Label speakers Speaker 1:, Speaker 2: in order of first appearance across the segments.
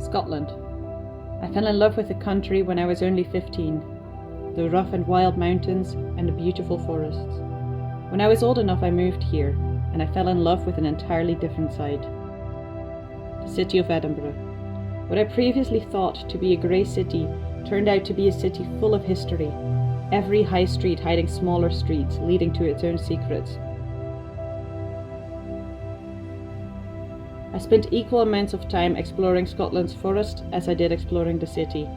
Speaker 1: Scotland. I fell in love with the country when I was only 15, the rough and wild mountains and the beautiful forests. When I was old enough, I moved here, and I fell in love with an entirely different side. The city of Edinburgh. What I previously thought to be a grey city turned out to be a city full of history, every high street hiding smaller streets leading to its own secrets. I spent equal amounts of time exploring Scotland's forest as I did exploring the city.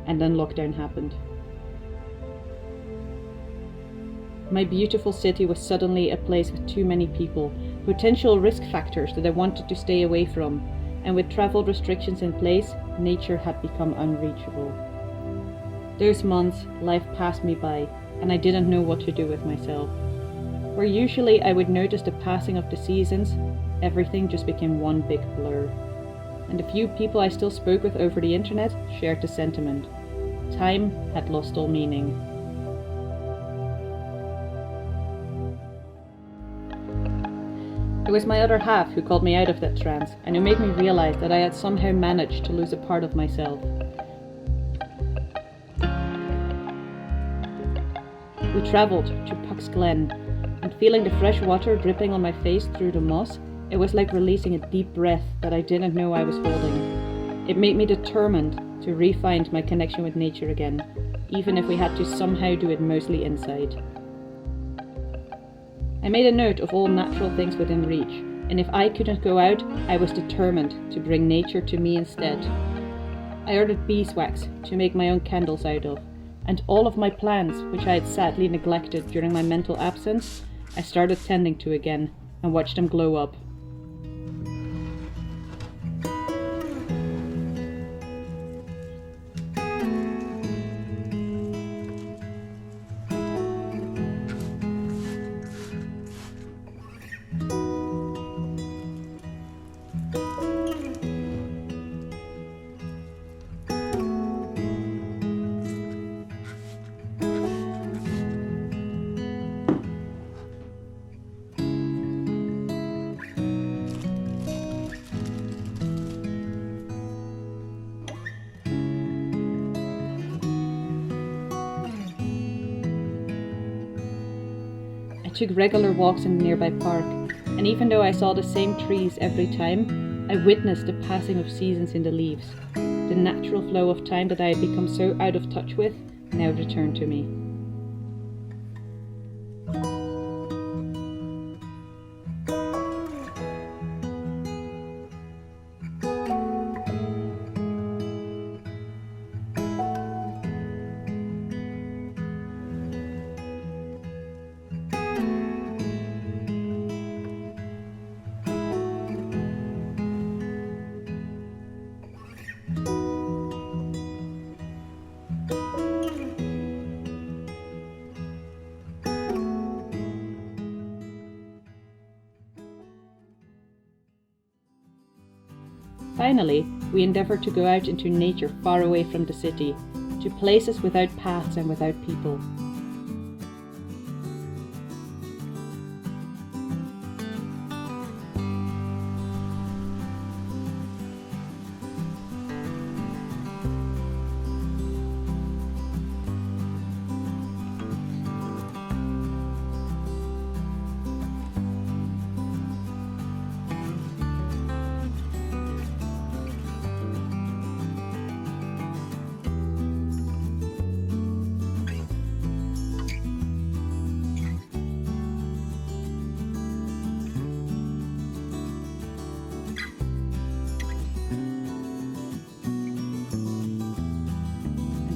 Speaker 1: And then lockdown happened. My beautiful city was suddenly a place with too many people, potential risk factors that I wanted to stay away from, and with travel restrictions in place, nature had become unreachable. Those months, life passed me by, and I didn't know what to do with myself. Where usually I would notice the passing of the seasons, everything just became one big blur. And the few people I still spoke with over the internet shared the sentiment. Time had lost all meaning. It was my other half who called me out of that trance and who made me realize that I had somehow managed to lose a part of myself. We travelled to Puck's Glen, and feeling the fresh water dripping on my face through the moss, it was like releasing a deep breath that I didn't know I was holding. It made me determined to re-find my connection with nature again, even if we had to somehow do it mostly inside. I made a note of all natural things within reach, and if I couldn't go out, I was determined to bring nature to me instead. I ordered beeswax to make my own candles out of, and all of my plants, which I had sadly neglected during my mental absence, I started tending to again and watched them glow up. I took regular walks in the nearby park, and even though I saw the same trees every time, I witnessed the passing of seasons in the leaves. The natural flow of time that I had become so out of touch with now returned to me. Finally, we endeavoured to go out into nature far away from the city, to places without paths and without people.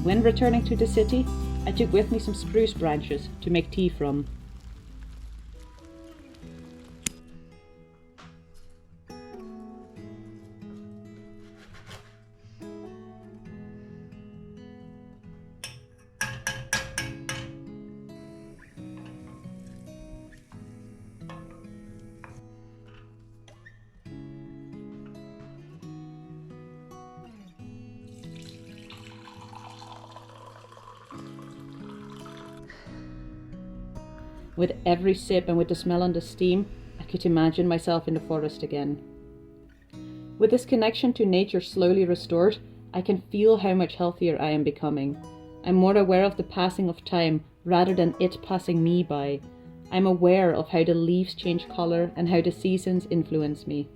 Speaker 1: When returning to the city, I took with me some spruce branches to make tea from. With every sip and with the smell and the steam, I could imagine myself in the forest again. With this connection to nature slowly restored, I can feel how much healthier I am becoming. I'm more aware of the passing of time rather than it passing me by. I'm aware of how the leaves change colour and how the seasons influence me.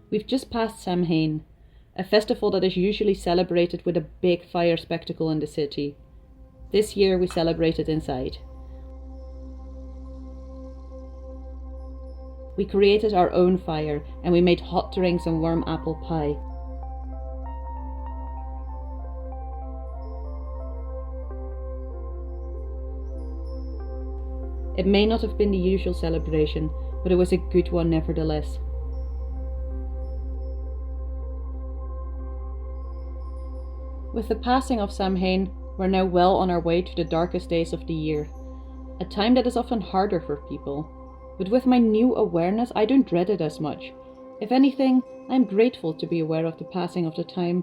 Speaker 1: We've just passed Samhain, a festival that is usually celebrated with a big fire spectacle in the city. This year we celebrated inside. We created our own fire and we made hot drinks and warm apple pie. It may not have been the usual celebration, but it was a good one nevertheless. With the passing of Samhain, we're now well on our way to the darkest days of the year, a time that is often harder for people. But with my new awareness, I don't dread it as much. If anything, I'm grateful to be aware of the passing of the time.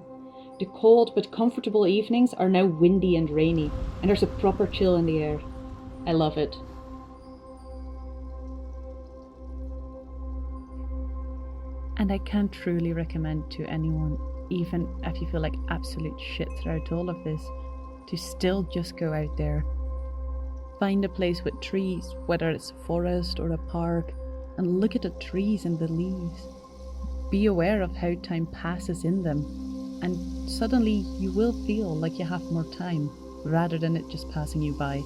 Speaker 1: The cold but comfortable evenings are now windy and rainy, and there's a proper chill in the air. I love it. And I can't truly recommend to anyone, even if you feel like absolute shit throughout all of this, to still just go out there. Find a place with trees, whether it's a forest or a park, and look at the trees and the leaves. Be aware of how time passes in them, and suddenly you will feel like you have more time, rather than it just passing you by.